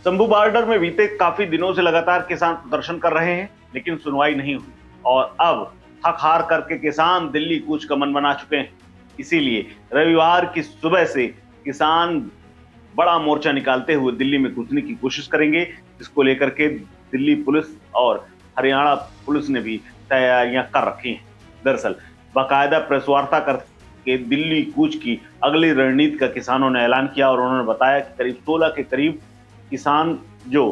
Shambhu border में बीते काफी दिनों से लगातार किसान प्रदर्शन कर रहे हैं, लेकिन सुनवाई नहीं हुई और अब थक हार करके किसान दिल्ली कूच का मन बना चुके हैं। इसीलिए रविवार की सुबह से किसान बड़ा मोर्चा निकालते हुए दिल्ली में घुसने की कोशिश करेंगे, जिसको लेकर के दिल्ली पुलिस और हरियाणा पुलिस ने भी तैयारियां कर रखी हैं। दरअसल बाकायदा प्रेस वार्ता करके दिल्ली कूच की अगली रणनीति का किसानों ने ऐलान किया और उन्होंने बताया कि करीब 16 के करीब किसान जो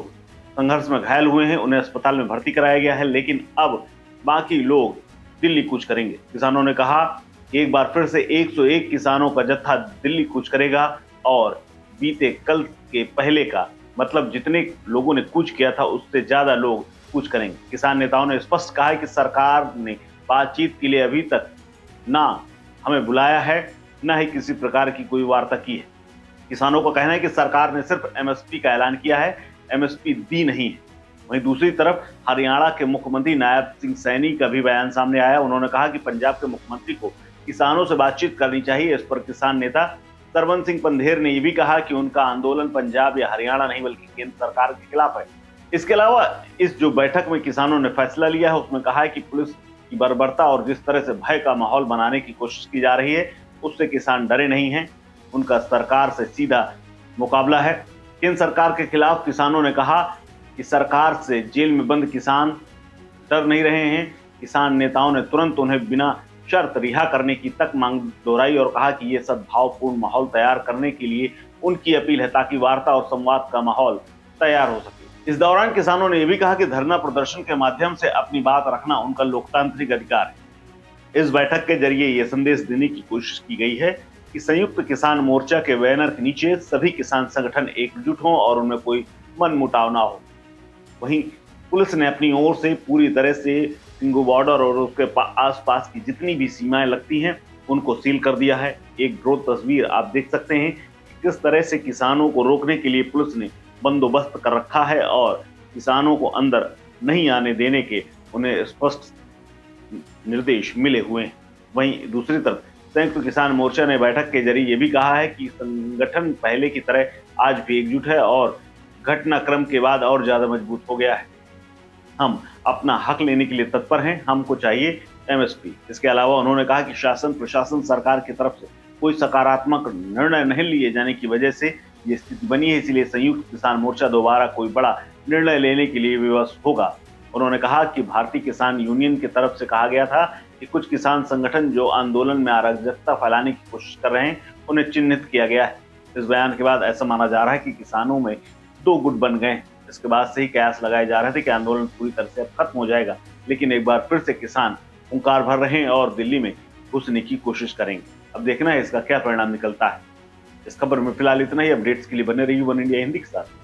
संघर्ष में घायल हुए हैं उन्हें अस्पताल में भर्ती कराया गया है, लेकिन अब बाकी लोग दिल्ली कूच करेंगे। किसानों ने कहा कि एक बार फिर से 101 किसानों का जत्था दिल्ली कूच करेगा और बीते कल के पहले का मतलब जितने लोगों ने कूच किया था उससे ज्यादा लोग कूच करेंगे। किसान नेताओं ने स्पष्ट कहा है कि सरकार ने बातचीत के लिए अभी तक ना हमें बुलाया है, ना ही किसी प्रकार की कोई वार्ता की है। किसानों का कहना है कि सरकार ने सिर्फ एमएसपी का ऐलान किया है, एमएसपी दी नहीं है। वहीं दूसरी तरफ हरियाणा के मुख्यमंत्री नायब सिंह सैनी का भी बयान सामने आया। उन्होंने कहा कि पंजाब के मुख्यमंत्री को किसानों से बातचीत करनी चाहिए। इस पर किसान नेता सरवन सिंह पंधेर ने यह भी कहा कि उनका आंदोलन पंजाब या हरियाणा नहीं बल्कि केंद्र सरकार के खिलाफ है। इसके अलावा इस जो बैठक में किसानों ने फैसला लिया है उसमें कहा है कि पुलिस की बर्बरता और जिस तरह से भय का माहौल बनाने की कोशिश की जा रही है उससे किसान डरे नहीं हैं। उनका सरकार से सीधा मुकाबला है। केंद्र सरकार के खिलाफ किसानों ने कहा कि सरकार से जेल में बंद किसान डर नहीं रहे हैं। किसान नेताओं ने तुरंत उन्हें बिना शर्त रिहा करने की तक मांग दोहराई और कहा कि ये सद्भावपूर्ण माहौल तैयार करने के लिए उनकी अपील है ताकि वार्ता और संवाद का माहौल तैयार हो सके। इस दौरान किसानों ने यह भी कहा कि धरना प्रदर्शन के माध्यम से अपनी बात रखना उनका लोकतांत्रिक अधिकार है। इस बैठक के जरिए यह संदेश देने की कोशिश की गई है कि संयुक्त किसान मोर्चा के बैनर के नीचे सभी किसान संगठन एकजुट हों और उनमें कोई मनमुटाव ना हो। वहीं पुलिस ने अपनी ओर से पूरी तरह से सिंघू बॉर्डर और उसके आसपास की जितनी भी सीमाएं लगती हैं उनको सील कर दिया है। एक ड्रोन तस्वीर आप देख सकते हैं कि किस तरह से किसानों को रोकने के लिए पुलिस ने बंदोबस्त कर रखा है और किसानों को अंदर नहीं आने देने के उन्हें स्पष्ट निर्देश मिले हुए हैं। वहीं दूसरी तरफ संयुक्त किसान मोर्चा ने बैठक के जरिए ये भी कहा है कि संगठन पहले की तरह आज भी एकजुट है और घटनाक्रम के बाद और ज्यादा मजबूत हो गया है। हम अपना हक लेने के लिए तत्पर हैं, हमको चाहिए एमएसपी। इसके अलावा उन्होंने कहा कि शासन प्रशासन सरकार की तरफ से कोई सकारात्मक निर्णय नहीं लिए जाने की वजह से ये स्थिति बनी है, इसलिए संयुक्त किसान मोर्चा दोबारा कोई बड़ा निर्णय लेने के लिए विवश होगा। उन्होंने कहा कि भारतीय किसान यूनियन की तरफ से कहा गया था कि कुछ किसान संगठन जो आंदोलन में अराजकता फैलाने की कोशिश कर रहे हैं उन्हें चिन्हित किया गया है। इस बयान के बाद ऐसा माना जा रहा है कि किसानों में दो गुट बन गए। इसके बाद से ही कयास लगाए जा रहे थे कि आंदोलन पूरी तरह से अब खत्म हो जाएगा, लेकिन एक बार फिर से किसान हुंकार भर रहे हैं और दिल्ली में घुसने की कोशिश करेंगे। अब देखना है इसका क्या परिणाम निकलता है। इस खबर में फिलहाल इतना ही। अपडेट्स के लिए बने रहिए वन इंडिया हिंदी के साथ।